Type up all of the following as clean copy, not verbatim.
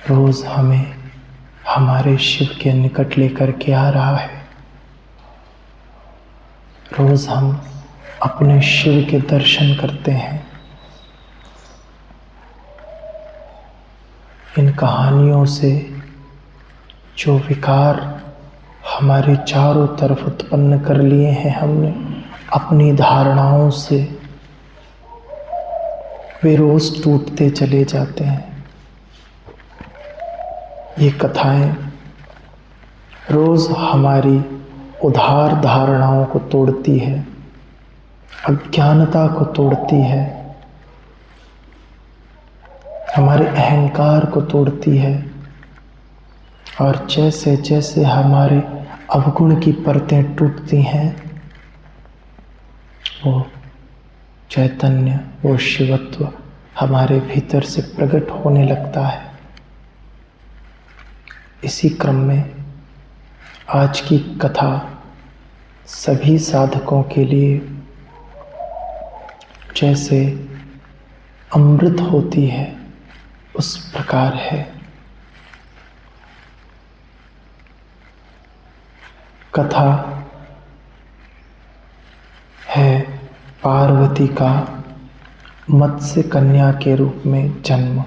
रोज हमें हमारे शिव के निकट लेकर के आ रहा है। रोज हम अपने शिव के दर्शन करते हैं। इन कहानियों से जो विकार हमारे चारों तरफ उत्पन्न कर लिए हैं हमने अपनी धारणाओं से, वे रोज टूटते चले जाते हैं। ये कथाएं रोज हमारी उधार धारणाओं को तोड़ती है, अज्ञानता को तोड़ती है, हमारे अहंकार को तोड़ती है और जैसे जैसे हमारे अवगुण की परतें टूटती हैं, वो चैतन्य, वो शिवत्व हमारे भीतर से प्रकट होने लगता है। इसी क्रम में आज की कथा सभी साधकों के लिए जैसे अमृत होती है उस प्रकार है। कथा है पार्वती का मत्स्य कन्या के रूप में जन्म।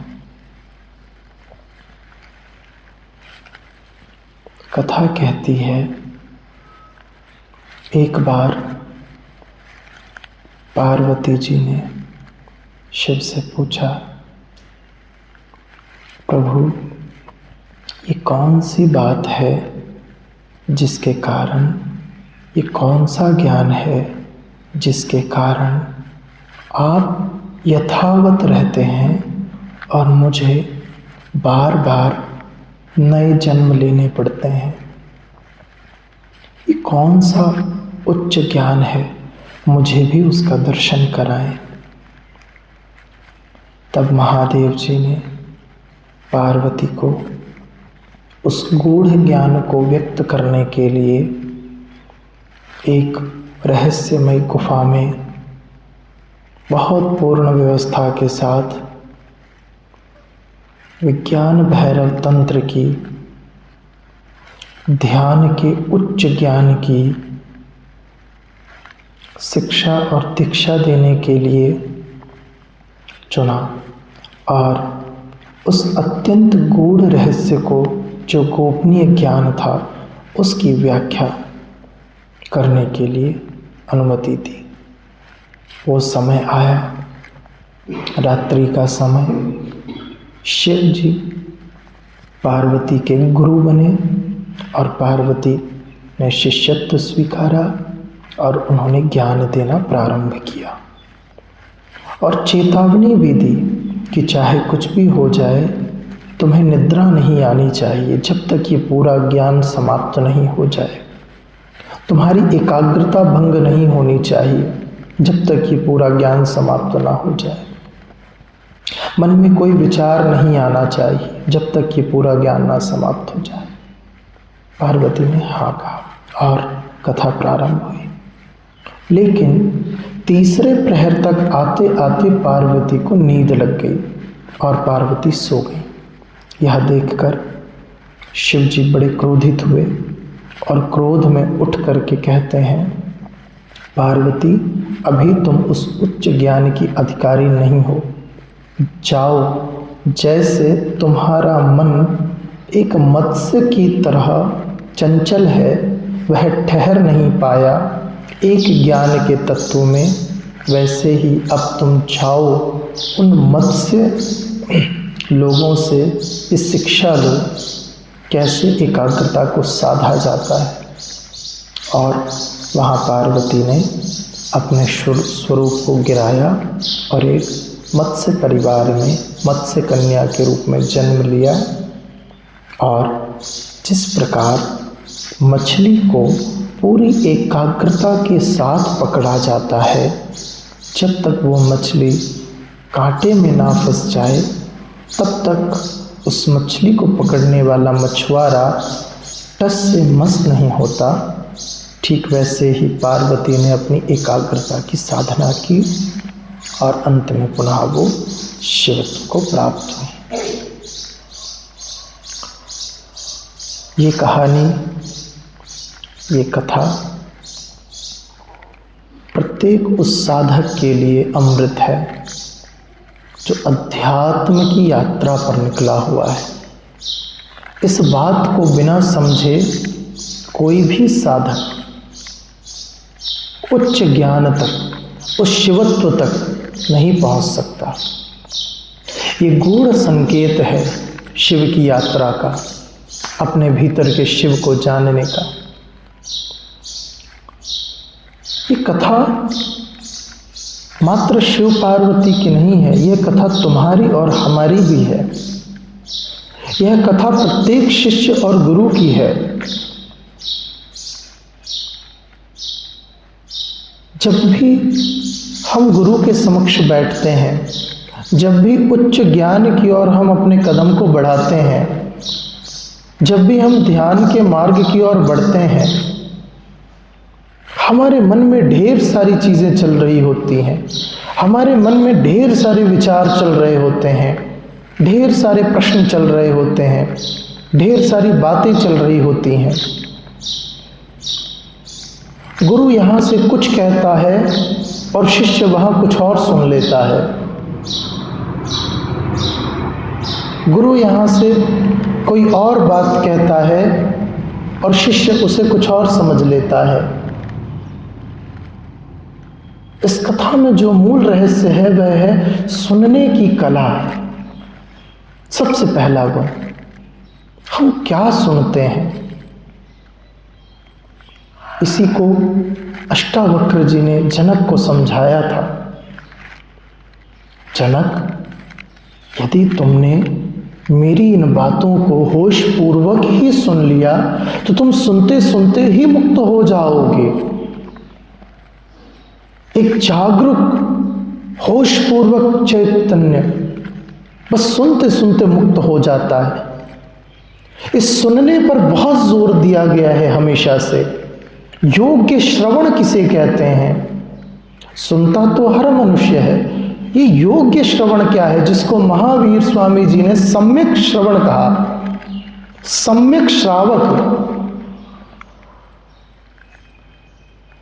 कथा कहती है, एक बार पार्वती जी ने शिव से पूछा, प्रभु ये कौन सी बात है जिसके कारण, ये कौन सा ज्ञान है जिसके कारण आप यथावत रहते हैं और मुझे बार बार नए जन्म लेने पड़ते हैं। ये कौन सा उच्च ज्ञान है, मुझे भी उसका दर्शन कराएं। तब महादेव जी ने पार्वती को उस गूढ़ ज्ञान को व्यक्त करने के लिए एक रहस्यमय गुफा में बहुत पूर्ण व्यवस्था के साथ विज्ञान भैरव तंत्र की, ध्यान के उच्च ज्ञान की शिक्षा और दीक्षा देने के लिए चुना और उस अत्यंत गूढ़ रहस्य को, जो गोपनीय ज्ञान था, उसकी व्याख्या करने के लिए अनुमति दी। वो समय आया, रात्रि का समय। शिव जी पार्वती के गुरु बने और पार्वती ने शिष्यत्व स्वीकारा और उन्होंने ज्ञान देना प्रारंभ किया और चेतावनी भी दी कि चाहे कुछ भी हो जाए, तुम्हें निद्रा नहीं आनी चाहिए जब तक ये पूरा ज्ञान समाप्त नहीं हो जाए। तुम्हारी एकाग्रता भंग नहीं होनी चाहिए जब तक ये पूरा ज्ञान समाप्त ना हो जाए। मन में कोई विचार नहीं आना चाहिए जब तक ये पूरा ज्ञान ना समाप्त हो जाए। पार्वती ने हाँ कहा और कथा प्रारंभ हुई। लेकिन तीसरे प्रहर तक आते आते पार्वती को नींद लग गई और पार्वती सो गई। यह देखकर शिव जी बड़े क्रोधित हुए और क्रोध में उठ करके कहते हैं, पार्वती अभी तुम उस उच्च ज्ञान की अधिकारी नहीं हो। जाओ, जैसे तुम्हारा मन एक मत्स्य की तरह चंचल है, वह ठहर नहीं पाया एक ज्ञान के तत्व में, वैसे ही अब तुम जाओ, उन मत्स्य लोगों से इस शिक्षा लो कैसे एकाग्रता को साधा जाता है। और वहाँ पार्वती ने अपने स्वरूप को गिराया और एक मत्स्य परिवार में मत्स्य कन्या के रूप में जन्म लिया। और जिस प्रकार मछली को पूरी एकाग्रता के साथ पकड़ा जाता है, जब तक वो मछली कांटे में ना फंस जाए तब तक उस मछली को पकड़ने वाला मछुआरा टस से मस नहीं होता, ठीक वैसे ही पार्वती ने अपनी एकाग्रता की साधना की और अंत में पुनः वो शिवत्व को प्राप्त हुई। ये कहानी, ये कथा प्रत्येक उस साधक के लिए अमृत है जो अध्यात्म की यात्रा पर निकला हुआ है। इस बात को बिना समझे कोई भी साधक उच्च ज्ञान तक, उस शिवत्व तक नहीं पहुंच सकता। ये गूढ़ संकेत है शिव की यात्रा का, अपने भीतर के शिव को जानने का। ये कथा मात्र शिव पार्वती की नहीं है, यह कथा तुम्हारी और हमारी भी है। यह कथा प्रत्येक शिष्य और गुरु की है। जब भी हम गुरु के समक्ष बैठते हैं, जब भी उच्च ज्ञान की ओर हम अपने कदम को बढ़ाते हैं, जब भी हम ध्यान के मार्ग की ओर बढ़ते हैं, हमारे मन में ढेर सारी चीज़ें चल रही होती हैं, हमारे मन में ढेर सारे विचार चल रहे होते हैं, ढेर सारे प्रश्न चल रहे होते हैं, ढेर सारी बातें चल रही होती हैं। गुरु यहाँ से कुछ कहता है और शिष्य वहाँ कुछ और सुन लेता है। गुरु यहाँ से कोई और बात कहता है और शिष्य उसे कुछ और समझ लेता है। इस कथा में जो मूल रहस्य है वह है सुनने की कला। सबसे पहला गुण, हम क्या सुनते हैं। इसी को अष्टावक्र जी ने जनक को समझाया था। जनक, यदि तुमने मेरी इन बातों को होश पूर्वक ही सुन लिया तो तुम सुनते सुनते ही मुक्त हो जाओगे। एक जागरूक होश पूर्वक चैतन्य बस सुनते सुनते मुक्त हो जाता है। इस सुनने पर बहुत जोर दिया गया है हमेशा से। योग्य श्रवण किसे कहते हैं? सुनता तो हर मनुष्य है, ये योग्य श्रवण क्या है, जिसको महावीर स्वामी जी ने सम्यक श्रवण कहा। सम्यक श्रावक,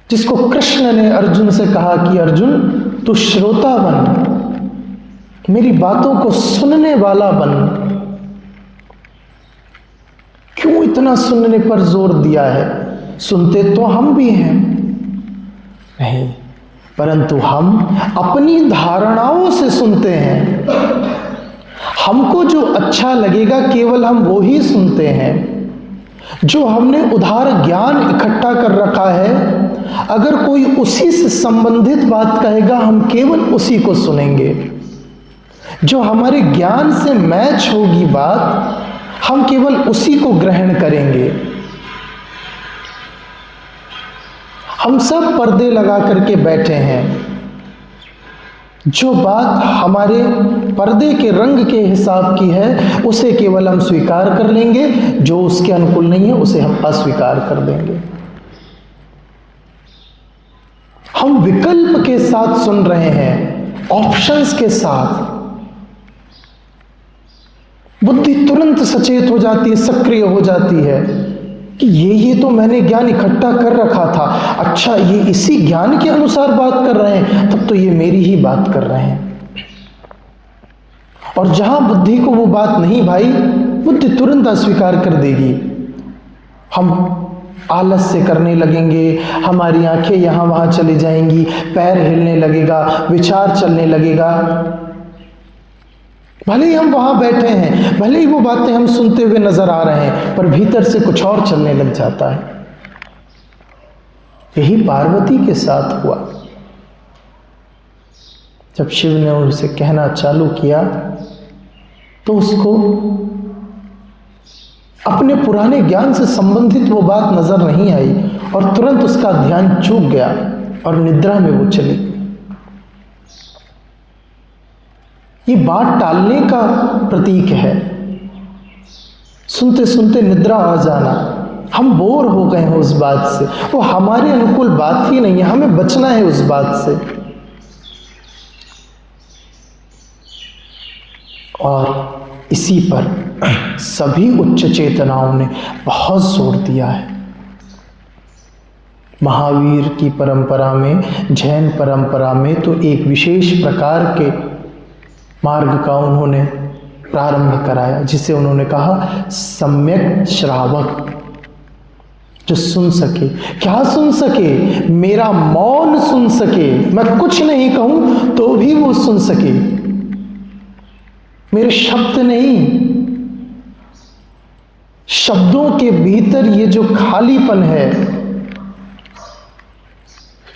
जिसको कृष्ण ने अर्जुन से कहा कि अर्जुन तू श्रोता बन, मेरी बातों को सुनने वाला बन। क्यों इतना सुनने पर जोर दिया है? सुनते तो हम भी हैं, नहीं, परंतु हम अपनी धारणाओं से सुनते हैं। हमको जो अच्छा लगेगा केवल हम वो ही सुनते हैं। जो हमने उधार ज्ञान इकट्ठा कर रखा है, अगर कोई उसी से संबंधित बात कहेगा हम केवल उसी को सुनेंगे। जो हमारे ज्ञान से मैच होगी बात, हम केवल उसी को ग्रहण करेंगे। हम सब पर्दे लगा करके बैठे हैं। जो बात हमारे पर्दे के रंग के हिसाब की है उसे केवल हम स्वीकार कर लेंगे, जो उसके अनुकूल नहीं है उसे हम अस्वीकार कर देंगे। हम विकल्प के साथ सुन रहे हैं, ऑप्शंस के साथ। बुद्धि तुरंत सचेत हो जाती है, सक्रिय हो जाती है कि ये तो मैंने ज्ञान इकट्ठा कर रखा था। अच्छा, ये इसी ज्ञान के अनुसार बात कर रहे हैं, तब तो ये मेरी ही बात कर रहे हैं। और जहां बुद्धि को वो बात नहीं भाई, बुद्धि तुरंत अस्वीकार कर देगी। हम आलस से करने लगेंगे, हमारी आंखें यहां वहां चली जाएंगी, पैर हिलने लगेगा, विचार चलने लगेगा। भले ही हम वहां बैठे हैं, भले ही वो बातें हम सुनते हुए नजर आ रहे हैं, पर भीतर से कुछ और चलने लग जाता है। यही पार्वती के साथ हुआ। जब शिव ने उनसे कहना चालू किया तो उसको अपने पुराने ज्ञान से संबंधित वो बात नजर नहीं आई और तुरंत उसका ध्यान चूक गया और निद्रा में वो चली। ये बात टालने का प्रतीक है। सुनते सुनते निद्रा आ जाना, हम बोर हो गए हैं उस बात से, वो हमारे अनुकूल बात ही नहीं है, हमें बचना है उस बात से। और इसी पर सभी उच्च चेतनाओं ने बहुत जोर दिया है। महावीर की परंपरा में, जैन परंपरा में तो एक विशेष प्रकार के मार्ग का उन्होंने प्रारंभ कराया, जिसे उन्होंने कहा सम्यक श्रावक, जो सुन सके। क्या सुन सके? मेरा मौन सुन सके, मैं कुछ नहीं कहूं तो भी वो सुन सके, मेरे शब्द नहीं, शब्दों के भीतर ये जो खालीपन है,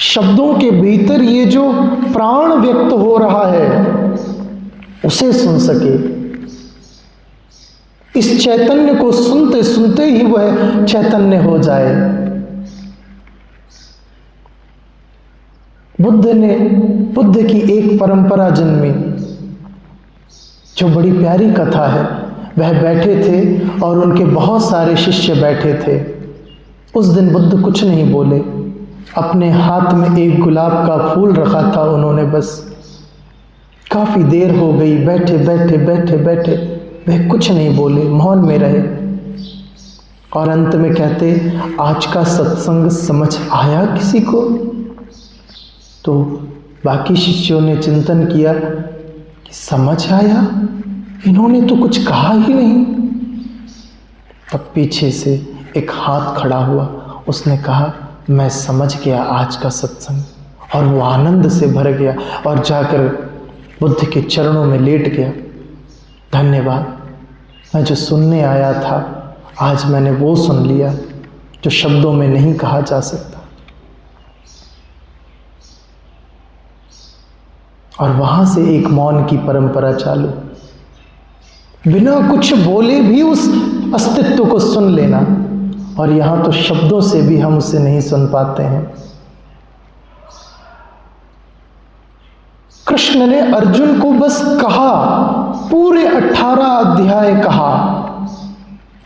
शब्दों के भीतर ये जो प्राण व्यक्त हो रहा है, उसे सुन सके। इस चैतन्य को सुनते सुनते ही वह चैतन्य हो जाए। बुद्ध की एक परंपरा जन्मी, जो बड़ी प्यारी कथा है। वह बैठे थे और उनके बहुत सारे शिष्य बैठे थे। उस दिन बुद्ध कुछ नहीं बोले, अपने हाथ में एक गुलाब का फूल रखा था उन्होंने, बस काफी देर हो गई, बैठे बैठे बैठे बैठे वह कुछ नहीं बोले, मौन में रहे। और अंत में कहते, आज का सत्संग समझ आया किसी को? तो बाकी शिष्यों ने चिंतन किया कि समझ आया, इन्होंने तो कुछ कहा ही नहीं। तब पीछे से एक हाथ खड़ा हुआ, उसने कहा, मैं समझ गया आज का सत्संग। और वो आनंद से भर गया और जाकर बुद्ध के चरणों में लेट गया। धन्यवाद, मैं जो सुनने आया था आज मैंने वो सुन लिया जो शब्दों में नहीं कहा जा सकता। और वहां से एक मौन की परंपरा चालू, बिना कुछ बोले भी उस अस्तित्व को सुन लेना। और यहां तो शब्दों से भी हम उसे नहीं सुन पाते हैं। कृष्ण ने अर्जुन को बस कहा, पूरे 18 अध्याय कहा,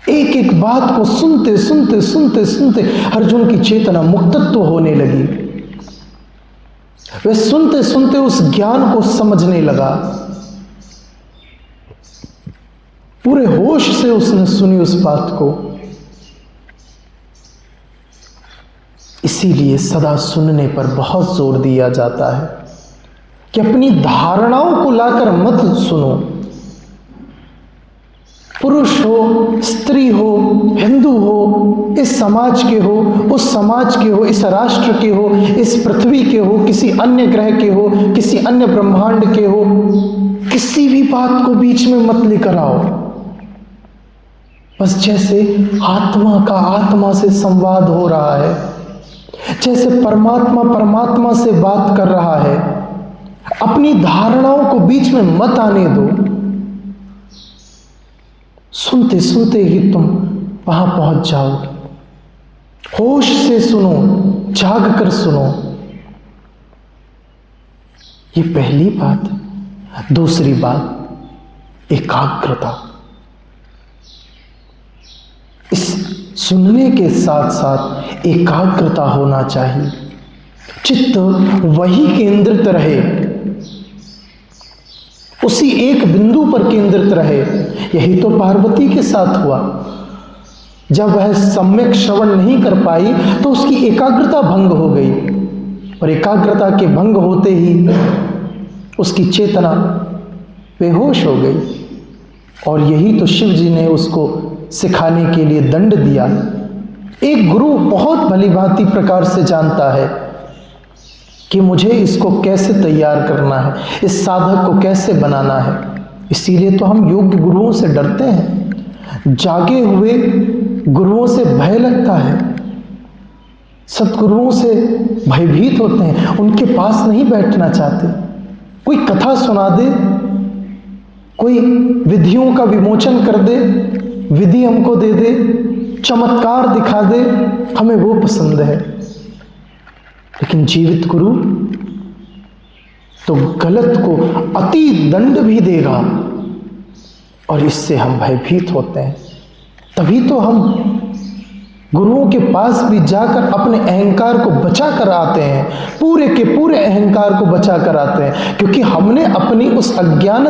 एक एक बात को सुनते सुनते सुनते सुनते अर्जुन की चेतना मुक्तत्व होने लगी। वह सुनते सुनते उस ज्ञान को समझने लगा। पूरे होश से उसने सुनी उस बात को। इसीलिए सदा सुनने पर बहुत जोर दिया जाता है कि अपनी धारणाओं को लाकर मत सुनो। पुरुष हो, स्त्री हो, हिंदू हो, इस समाज के हो, उस समाज के हो, इस राष्ट्र के हो, इस पृथ्वी के हो, किसी अन्य ग्रह के हो, किसी अन्य ब्रह्मांड के हो, किसी भी बात को बीच में मत लेकर आओ। बस जैसे आत्मा का आत्मा से संवाद हो रहा है, जैसे परमात्मा परमात्मा से बात कर रहा है, अपनी धारणाओं को बीच में मत आने दो। सुनते सुनते ही तुम वहां पहुंच जाओगे। होश से सुनो, जाग कर सुनो। ये पहली बात। दूसरी बात, एकाग्रता। इस सुनने के साथ साथ एकाग्रता होना चाहिए। चित्त वही केंद्रित रहे, उसी एक बिंदु पर केंद्रित रहे। यही तो पार्वती के साथ हुआ। जब वह सम्यक श्रवण नहीं कर पाई तो उसकी एकाग्रता भंग हो गई, और एकाग्रता के भंग होते ही उसकी चेतना बेहोश हो गई। और यही तो शिव जी ने उसको सिखाने के लिए दंड दिया। एक गुरु बहुत भलीभांति प्रकार से जानता है कि मुझे इसको कैसे तैयार करना है, इस साधक को कैसे बनाना है। इसीलिए तो हम योग्य गुरुओं से डरते हैं। जागे हुए गुरुओं से भय लगता है, सद्गुरुओं से भयभीत होते हैं, उनके पास नहीं बैठना चाहते। कोई कथा सुना दे, कोई विधियों का विमोचन कर दे, विधि हमको दे दे, चमत्कार दिखा दे, हमें वो पसंद है। लेकिन जीवित गुरु तो गलत को अति दंड भी देगा, और इससे हम भयभीत होते हैं। तभी तो हम गुरुओं के पास भी जाकर अपने अहंकार को बचा कर आते हैं, पूरे के पूरे अहंकार को बचा कर आते हैं, क्योंकि हमने अपनी उस अज्ञान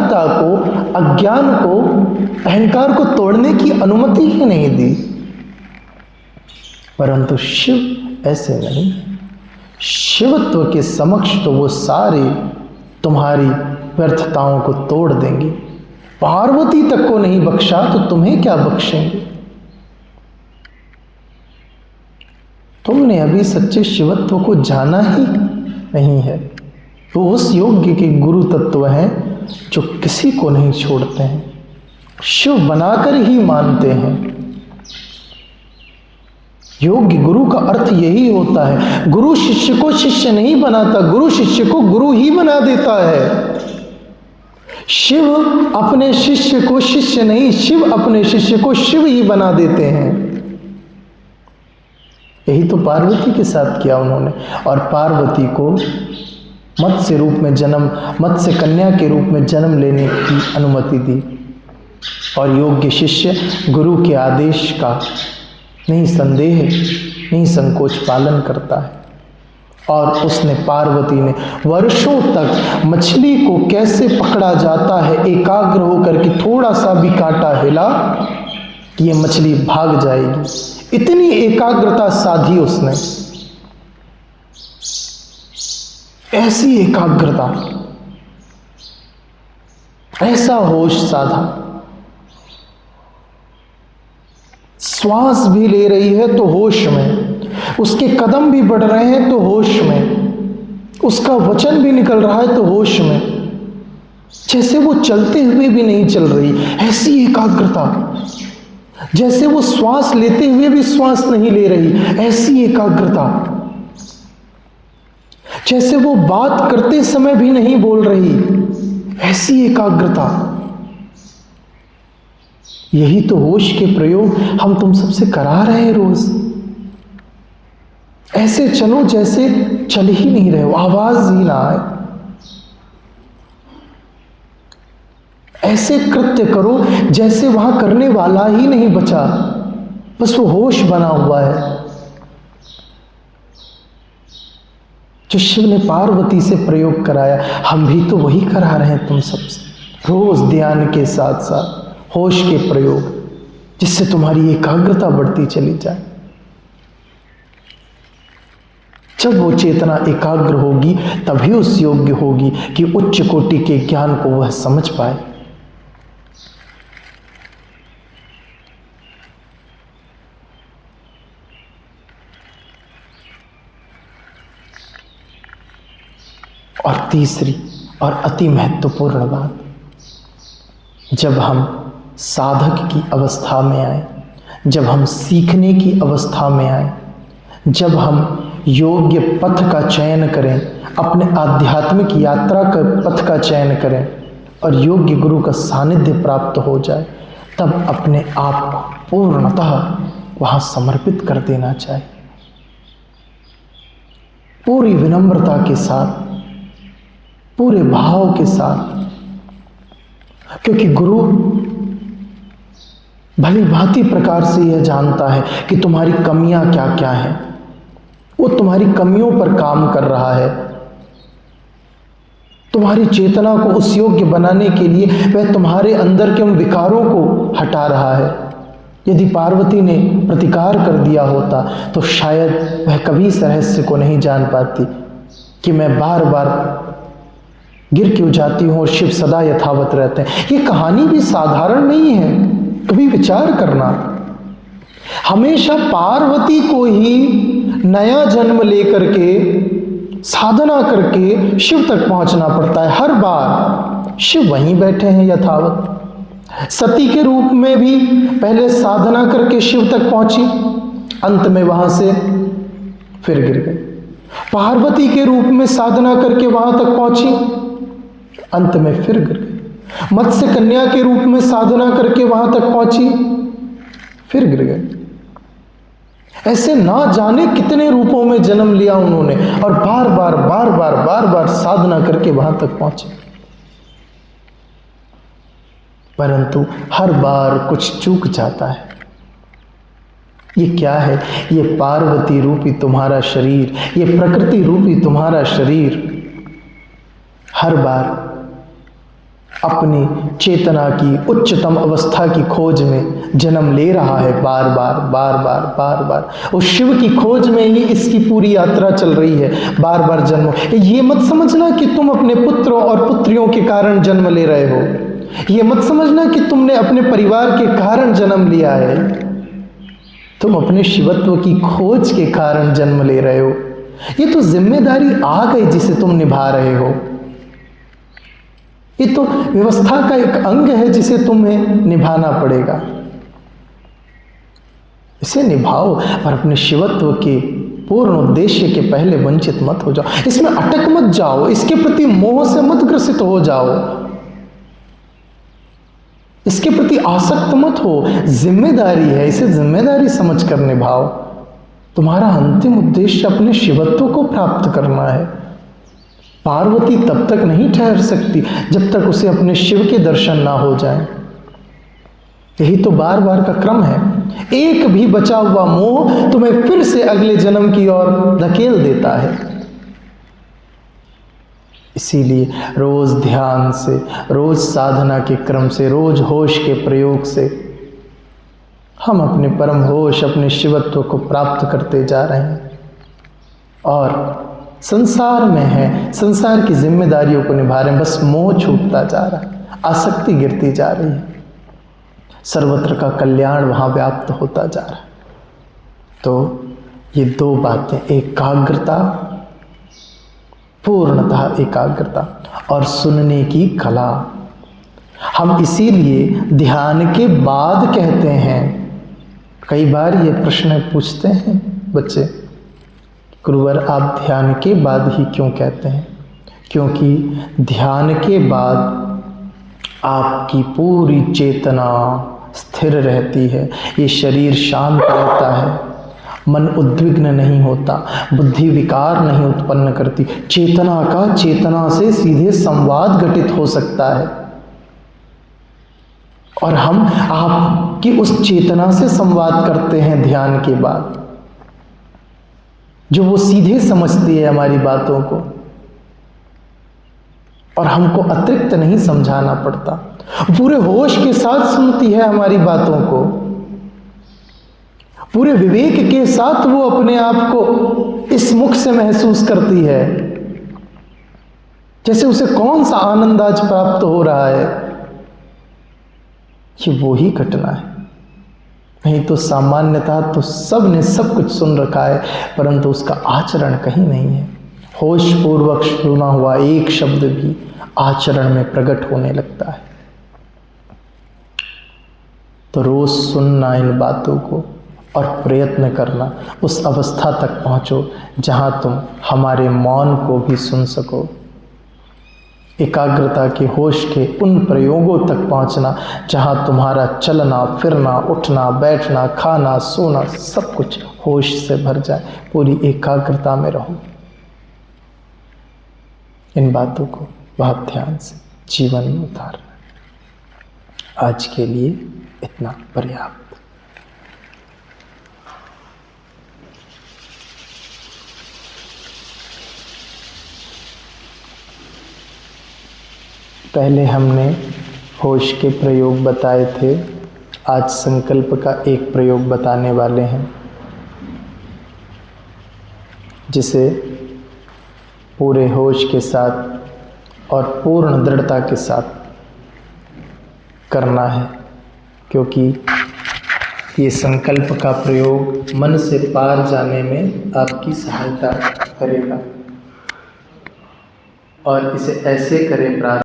को, अहंकार को तोड़ने की अनुमति ही नहीं दी। परंतु शिव ऐसे नहीं, शिवत्व के समक्ष तो वो सारे तुम्हारी व्यर्थताओं को तोड़ देंगे। पार्वती तक को नहीं बख्शा तो तुम्हें क्या बख्शेंगे। तुमने अभी सच्चे शिवत्व को जाना ही नहीं है। वो उस योग्य के गुरु तत्व हैं जो किसी को नहीं छोड़ते हैं, शिव बनाकर ही मानते हैं। योग्य गुरु का अर्थ यही होता है, गुरु शिष्य को शिष्य नहीं बनाता, गुरु शिष्य को गुरु ही बना देता है। शिव अपने शिष्य को शिष्य नहीं, शिव अपने शिष्य को शिव ही बना देते हैं। यही तो पार्वती के साथ किया उन्होंने, और पार्वती को मत्स्य रूप में मत्स्य कन्या के रूप में जन्म लेने की अनुमति दी। और योग्य शिष्य गुरु के आदेश का नहीं संदेह, नहीं संकोच पालन करता है। और उसने, पार्वती ने वर्षों तक मछली को कैसे पकड़ा जाता है एकाग्र होकर कि थोड़ा सा भी कांटा हिला कि ये मछली भाग जाएगी, इतनी एकाग्रता साधी उसने। ऐसी एकाग्रता, ऐसा होश साधा। श्वास भी ले रही है तो होश में, उसके कदम भी बढ़ रहे हैं तो होश में, उसका वचन भी निकल रहा है तो होश में, जैसे वो चलते हुए भी नहीं चल रही, ऐसी एकाग्रता। जैसे वो श्वास लेते हुए भी श्वास नहीं ले रही, ऐसी एकाग्रता। जैसे वो बात करते समय भी नहीं बोल रही, ऐसी एकाग्रता। यही तो होश के प्रयोग हम तुम सबसे करा रहे हैं रोज। ऐसे चलो जैसे चल ही नहीं रहे हो, आवाज ही ना आए। ऐसे कृत्य करो जैसे वहां करने वाला ही नहीं बचा, बस वो होश बना हुआ है। जो शिव ने पार्वती से प्रयोग कराया, हम भी तो वही करा रहे हैं तुम सबसे, रोज ध्यान के साथ साथ होश के प्रयोग, जिससे तुम्हारी एकाग्रता बढ़ती चली जाए। जब वो चेतना एकाग्र होगी तभी उस योग्य होगी कि उच्च कोटि के ज्ञान को वह समझ पाए। और तीसरी और अति महत्वपूर्ण बात, जब हम साधक की अवस्था में आए, जब हम सीखने की अवस्था में आए, जब हम योग्य पथ का चयन करें, अपने आध्यात्मिक यात्रा का पथ का चयन करें और योग्य गुरु का सानिध्य प्राप्त हो जाए, तब अपने आप को पूर्णतः वहाँ समर्पित कर देना चाहिए, पूरी विनम्रता के साथ, पूरे भाव के साथ। क्योंकि गुरु भली भांति प्रकार से यह जानता है कि तुम्हारी कमियां क्या क्या हैं, वो तुम्हारी कमियों पर काम कर रहा है। तुम्हारी चेतना को उस योग्य बनाने के लिए वह तुम्हारे अंदर के उन विकारों को हटा रहा है। यदि पार्वती ने प्रतिकार कर दिया होता तो शायद वह कभी इस रहस्य को नहीं जान पाती कि मैं बार बार गिर क्यों जाती हूं और शिव सदा यथावत रहते हैं। ये कहानी भी साधारण नहीं है, कभी विचार करना। हमेशा पार्वती को ही नया जन्म लेकर के साधना करके शिव तक पहुंचना पड़ता है। हर बार शिव वहीं बैठे हैं यथावत। सती के रूप में भी पहले साधना करके शिव तक पहुंची, अंत में वहां से फिर गिर गई। पार्वती के रूप में साधना करके वहां तक पहुंची, अंत में फिर गिर गई। मत्स्य कन्या के रूप में साधना करके वहां तक पहुंची, फिर गिर गई। ऐसे ना जाने कितने रूपों में जन्म लिया उन्होंने और बार बार साधना करके वहां तक पहुंचे, परंतु हर बार कुछ चूक जाता है। ये क्या है? ये पार्वती रूपी तुम्हारा शरीर, ये प्रकृति रूपी तुम्हारा शरीर हर बार अपनी चेतना की उच्चतम अवस्था की खोज में जन्म ले रहा है, बार बार बार बार बार बार। उस शिव की खोज में ही इसकी पूरी यात्रा चल रही है, बार बार जन्म। ये मत समझना कि तुम अपने पुत्रों और पुत्रियों के कारण जन्म ले रहे हो, ये मत समझना कि तुमने अपने परिवार के कारण जन्म लिया है। तुम अपने शिवत्व की खोज के कारण जन्म ले रहे हो। ये तो जिम्मेदारी आ गई जिसे तुम निभा रहे हो। ये तो व्यवस्था का एक अंग है जिसे तुम्हें निभाना पड़ेगा। इसे निभाओ और अपने शिवत्व के पूर्ण उद्देश्य के पहले वंचित मत हो जाओ। इसमें अटक मत जाओ, इसके प्रति मोह से मत ग्रसित हो जाओ, इसके प्रति आसक्त मत हो। जिम्मेदारी है, इसे जिम्मेदारी समझकर निभाओ। तुम्हारा अंतिम उद्देश्य अपने शिवत्व को प्राप्त करना है। पार्वती तब तक नहीं ठहर सकती जब तक उसे अपने शिव के दर्शन ना हो जाए। यही तो बार बार का क्रम है। एक भी बचा हुआ मोह तुम्हें फिर से अगले जन्म की ओर धकेल देता है। इसीलिए रोज ध्यान से, रोज साधना के क्रम से, रोज होश के प्रयोग से हम अपने परम होश, अपने शिवत्व को प्राप्त करते जा रहे हैं। और संसार में है, संसार की जिम्मेदारियों को निभा रहे हैं, बस मोह छूटता जा रहा है, आसक्ति गिरती जा रही है, सर्वत्र का कल्याण वहां व्याप्त होता जा रहा है। तो ये दो बातें, एकाग्रता, पूर्णतः एकाग्रता, और सुनने की कला। हम इसीलिए ध्यान के बाद कहते हैं। कई बार ये प्रश्न पूछते हैं बच्चे, गुरुवर आप ध्यान के बाद ही क्यों कहते हैं? क्योंकि ध्यान के बाद आपकी पूरी चेतना स्थिर रहती है, ये शरीर शांत रहता है, मन उद्विग्न नहीं होता, बुद्धि विकार नहीं उत्पन्न करती, चेतना का चेतना से सीधे संवाद घटित हो सकता है। और हम आपकी उस चेतना से संवाद करते हैं ध्यान के बाद, जो वो सीधे समझती है हमारी बातों को, और हमको अतिरिक्त नहीं समझाना पड़ता, पूरे होश के साथ सुनती है हमारी बातों को, पूरे विवेक के साथ वो अपने आप को इस मुख से महसूस करती है जैसे उसे कौन सा आनंद आज प्राप्त हो रहा है। ये वो ही घटना है। नहीं तो सामान्यतः तो सब ने सब कुछ सुन रखा है, परंतु उसका आचरण कहीं नहीं है। होश पूर्वक सुना हुआ एक शब्द भी आचरण में प्रकट होने लगता है। तो रोज सुनना इन बातों को और प्रयत्न करना, उस अवस्था तक पहुंचो जहां तुम हमारे मौन को भी सुन सको। एकाग्रता के होश के उन प्रयोगों तक पहुंचना जहां तुम्हारा चलना फिरना, उठना बैठना, खाना सोना सब कुछ होश से भर जाए। पूरी एकाग्रता में रहो। इन बातों को बहुत ध्यान से जीवन में उतारना। आज के लिए इतना पर्याप्त। पहले हमने होश के प्रयोग बताए थे, आज संकल्प का एक प्रयोग बताने वाले हैं, जिसे पूरे होश के साथ और पूर्ण दृढ़ता के साथ करना है, क्योंकि ये संकल्प का प्रयोग मन से पार जाने में आपकी सहायता करेगा। और इसे ऐसे करें प्रार्थना